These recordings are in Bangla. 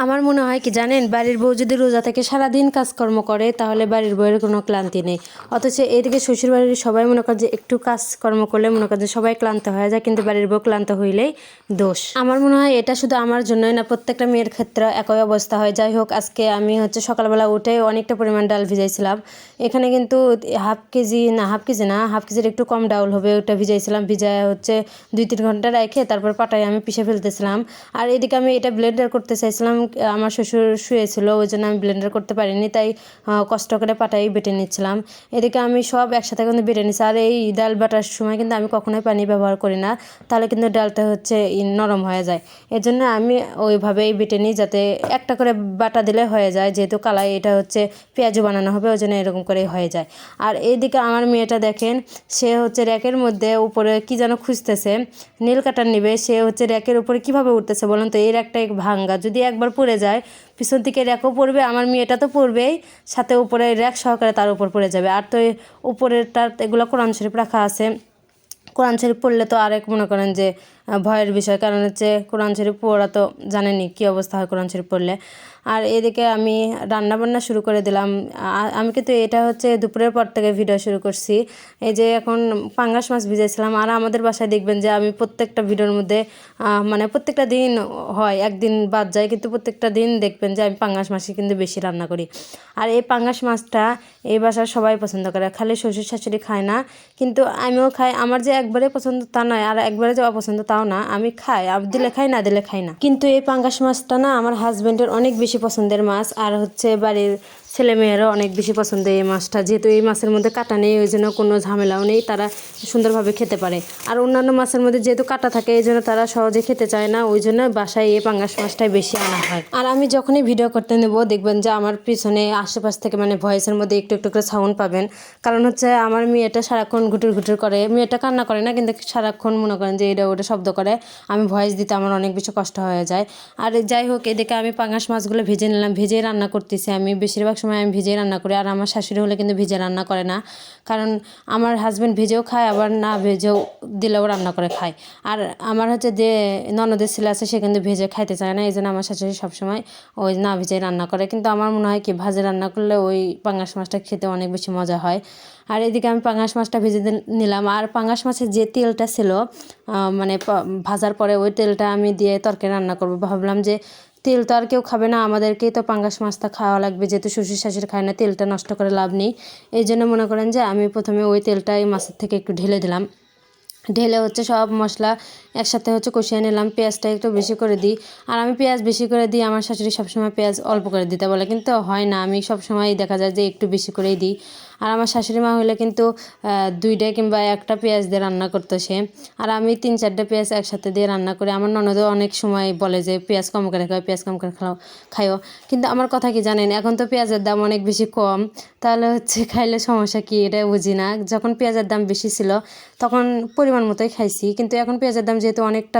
আমার মনে হয় কি জানেন, বাড়ির বউ যদি রোজা থেকে সারাদিন কাজকর্ম করে তাহলে বাড়ির বউয়ের কোনো ক্লান্তি নেই। অথচ এদিকে শ্বশুর বাড়ির সবাই মনে করে যে একটু কাজকর্ম করলে মনে করে যে সবাই ক্লান্ত হয়ে যায়, কিন্তু বাড়ির বউ ক্লান্ত হইলেই দোষ। আমার মনে হয় এটা শুধু আমার জন্যই না, প্রত্যেকটা মেয়ের ক্ষেত্রে একই অবস্থা হয়। যাই হোক, আজকে আমি সকালবেলা উঠে অনেকটা পরিমাণ ডাল ভিজাইছিলাম। এখানে কিন্তু হাফ কেজির একটু কম ডাউল হবে, ওটা ভিজাইছিলাম। ভিজায় 2-3 ঘন্টা রেখে তারপর পাটায় আমি পিষে ফেলতেছিলাম। আর এদিকে আমি এটা ব্লেন্ডার করতে চাইছিলাম, আমার শ্বশুর শুয়েছিল, ওই জন্য আমি ব্লেন্ডার করতে পারিনি, তাই কষ্ট করে পাটাই বেটে নিচ্ছিলাম। এদিকে আমি সব একসাথে কিন্তু বেটে নিচ্ছি। আর এই ডাল বাটার সময় কিন্তু আমি কখনোই পানি ব্যবহার করি না, তাহলে কিন্তু ডালটা নরম হয়ে যায়। এর জন্য আমি ওইভাবেই বেটে নিই, যাতে একটা করে বাটা দিলে হয়ে যায়। যেহেতু কালাই এটা পেঁয়াজু বানানো হবে, ওই জন্য এরকম করেই হয়ে যায়। আর এইদিকে আমার মেয়েটা দেখেন, সে র্যাকের মধ্যে উপরে কি যেন খুঁজতেছে, নীল কাটার নিবে। সে র্যাকের উপরে কিভাবে উঠতেছে বলুন তো? এই র্যাকটা ভাঙ্গা, যদি একবার পড়ে যায় পিছন থেকে র্যাকও পড়বে, আমার মেয়েটা তো পড়বেই, সাথে উপরে র্যাক সহকারে তার উপর পড়ে যাবে। আর তো উপরেরটার এগুলো কোরআন শরীফ রাখা আছে। কোরআন শরীফ পড়লে তো আরেক মনে করেন যে ভয়ের বিষয়, কারণ কোরআন শরীফ পড়া তো জানেনই কী অবস্থা হয় কোরআন শরীফ পড়লে। আর এদিকে আমি রান্নাবান্না শুরু করে দিলাম। আমি কিন্তু এটা দুপুরের পর থেকে ভিডিও শুরু করছি। এই যে এখন পাঙ্গাস মাছ ভিজাইছিলাম। আর আমাদের বাসায় দেখবেন যে আমি প্রত্যেকটা ভিডিওর মধ্যে মানে প্রত্যেকটা দিন হয়, একদিন বাদ যায়, কিন্তু প্রত্যেকটা দিন দেখবেন যে আমি পাঙ্গাস মাছই কিন্তু বেশি রান্না করি। আর এই পাঙ্গাস মাছটা এই বাসার সবাই পছন্দ করে, খালি শ্বশুর শাশুড়ি খায় না, কিন্তু আমিও খাই। আমার যে একবারে পছন্দ তা নয়, আর একবারে যে অপছন্দ তাও না, আমি খাই, দিলে খাই না দিলে খাই না। কিন্তু এই পাঙ্গাস মাছটা না আমার হাজব্যান্ডের অনেক বেশি পছন্দের মাছ, আর বাড়ির ছেলেমেয়েরও অনেক বেশি পছন্দ এই মাছটা। যেহেতু এই মাছের মধ্যে কাঁটা নেই, ওই জন্য কোনো ঝামেলাও নেই, তারা সুন্দরভাবে খেতে পারে। আর অন্যান্য মাছের মধ্যে যেহেতু কাঁটা থাকে, এই জন্য তারা সহজে খেতে চায় না, ওই জন্য বাসায় এই পাঙ্গাস মাছটাই বেশি আনা হয়। আর আমি যখনই ভিডিও করতে নেব দেখবেন যে আমার পিছনে আশেপাশ থেকে মানে ভয়েসের মধ্যে একটু একটু করে সাউন্ড পাবেন, কারণ আমার মেয়েটা সারাক্ষণ ঘুটুর ঘুটুর করে। মেয়েটা কান্না করে না, কিন্তু সারাক্ষণ মনে করেন যে এটা ওটা শব্দ করে, আমি ভয়েস দিতে আমার অনেক বেশি কষ্ট হয়ে যায়। আর যাই হোক, এদিকে আমি পাঙ্গাস মাছগুলো ভেজে নিলাম, ভেজে রান্না করতেছি। আমি বেশিরভাগ সময় আমি ভেজে রান্না করি, আর আমার শাশুড়ি হলে কিন্তু ভেজে রান্না করে না, কারণ আমার হাজব্যান্ড ভেজেও খায়, আবার না ভেজেও দিলেও রান্না করে খায়। আর আমার যে ননদের ছেলে আছে, সে কিন্তু ভেজে খাইতে চায় না, এই জন্য আমার শাশুড়ি সবসময় ওই না ভেজে রান্না করে। কিন্তু আমার মনে হয় কি, ভাজে রান্না করলে ওই পাঙ্গাস মাছটা খেতে অনেক বেশি মজা হয়। আর এদিকে আমি পাঙ্গাস মাছটা ভেজে নিলাম। আর পাঙ্গাস মাছের যে তেলটা ছিল মানে ভাজার পরে, ওই তেলটা আমি দিয়ে তরকারি রান্না করবো। ভাবলাম যে তেল তো আর কেউ খাবে না, আমাদেরকেই তো পাঙ্গাস মাছটা খাওয়া লাগবে, যেহেতু শ্বশুর শাশুড়ি খায় না, তেলটা নষ্ট করে লাভ নেই। এই জন্য মনে করেন যে আমি প্রথমে ওই তেলটা এই মাছের থেকে একটু ঢেলে দিলাম। ঢেলে সব মশলা একসাথে কষিয়ে নিলাম। পেঁয়াজটা একটু বেশি করে দিই, আর আমি পেঁয়াজ বেশি করে দিই, আমার শাশুড়ি সবসময় পেঁয়াজ অল্প করে দিতে বলে, কিন্তু হয় না, আমি সবসময় দেখা যায় যে একটু বেশি করেই দিই। আর আমার শাশুড়ি মা হলে কিন্তু 2টা কিংবা 1টা পেঁয়াজ দিয়ে রান্না করতো সে, আর আমি 3-4টা পেঁয়াজ একসাথে দিয়ে রান্না করি। আমার ননদও অনেক সময় বলে যে পেঁয়াজ কম করে খাও, পেঁয়াজ কম করে খাইও। কিন্তু আমার কথা কি জানেন, এখন তো পেঁয়াজের দাম অনেক বেশি কম, তাহলে খাইলে সমস্যা কি, এটা বুঝি না। যখন পেঁয়াজের দাম বেশি ছিল তখন পরিমাণ মতোই খাইছি, কিন্তু এখন পেঁয়াজের দাম যেহেতু অনেকটা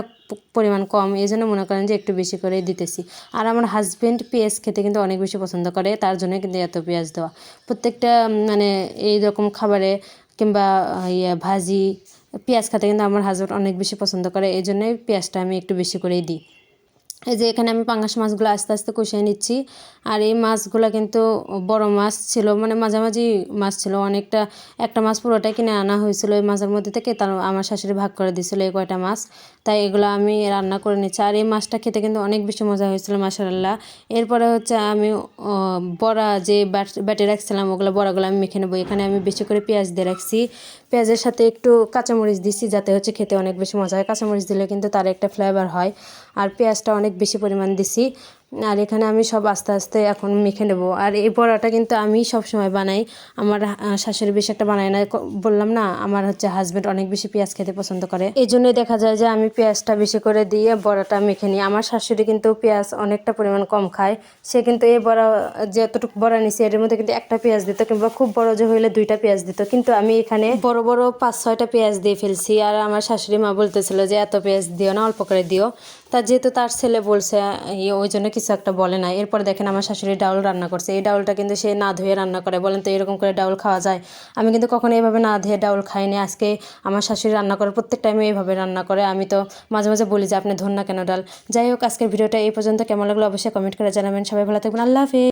পরিমাণ কম, এই জন্য মনে করেন যে একটু বেশি করে দিতেছি। আর আমার হাজব্যান্ড পেঁয়াজ খেতে কিন্তু অনেক বেশি পছন্দ করে, তার জন্য কিন্তু এত পেঁয়াজ দেওয়া। প্রত্যেকটা মানে এইরকম খাবারে কিংবা ভাজি পেঁয়াজ খেতে কিন্তু আমার হাজব্যান্ড অনেক বেশি পছন্দ করে, এই জন্যই পেঁয়াজটা আমি একটু বেশি করেই দিই। এই যে এখানে আমি পাঙ্গাস মাছগুলো আস্তে আস্তে কষিয়ে নিচ্ছি। আর এই মাছগুলো কিন্তু বড় মাছ ছিল, মানে মাঝামাঝি মাছ ছিল অনেকটা। একটা মাছ পুরোটাই কিনে আনা হয়েছিল এই মাছের মধ্যে থেকে, তার আমার শাশুড়ি ভাগ করে দিয়েছিল এই কয়টা মাছ, তাই এগুলো আমি রান্না করে নিচ্ছি। আর এই মাছটা খেতে কিন্তু অনেক বেশি মজা হয়েছিল মাশাআল্লাহ। এরপরে আমি বড়া যে বেটে রাখছিলাম, বড়াগুলো আমি মেখে নেবো। এখানে আমি বেশি করে পেঁয়াজ দিয়ে রাখছি, পেঁয়াজের সাথে একটু কাঁচামরিচ দিচ্ছি, যাতে খেতে অনেক বেশি মজা হয়। কাঁচামরিচ দিলে কিন্তু তার একটা ফ্লেভার হয়। আর পেঁয়াজটা অনেক বেশি পরিমাণ দিছি। আর এখানে আমি সব আস্তে আস্তে এখন মেখে নেব। আর এই বড়াটা কিন্তু আমি সব সময় বানাই, আমার শাশুড়ি বেশি একটা বানায় না। বললাম না, আমার হাজব্যান্ড অনেক বেশি পেঁয়াজ খেতে পছন্দ করে, এই জন্যই দেখা যায় যে আমি পেঁয়াজটা বেশি করে দিয়ে বড়াটা মেখে নিই। আমার শাশুড়ি কিন্তু পেঁয়াজ অনেকটা পরিমাণ কম খায়, সে কিন্তু এই বড়া যতটুকু বড়া নিছি এর মধ্যে কিন্তু একটা পেঁয়াজ দিত, কিংবা খুব বড় যে হইলে 2টা পেঁয়াজ দিত, কিন্তু আমি এখানে বড় বড় 5-6টা পেঁয়াজ দিয়ে ফেলছি। আর আমার শাশুড়ি মা বলতেছিল যে এত পেঁয়াজ দিও না, অল্প করে দিও। তা যেহেতু তার ছেলে বলছে ওই জন্য কিছু একটা বলে না। এরপর দেখেন আমার শাশুড়ি ডাউল রান্না করছে। এই ডাউলটা কিন্তু সে না ধুয়ে রান্না করে। বলেন তো এরকম করে ডাউল খাওয়া যায়? আমি কিন্তু কখনো এইভাবে না ধুয়ে ডাউল খাইনি। আজকে আমার শাশুড়ি রান্না করে, প্রত্যেক টাইমে এইভাবে রান্না করে। আমি তো মাঝে মাঝে বলি যে আপনি ধুন না কেন ডাল। যাই হোক, আজকের ভিডিওটা এই পর্যন্ত। কেমন লাগলো অবশ্যই কমেন্ট করে জানাবেন। সবাই ভালো থাকবেন। আল্লাহ হাফেজ।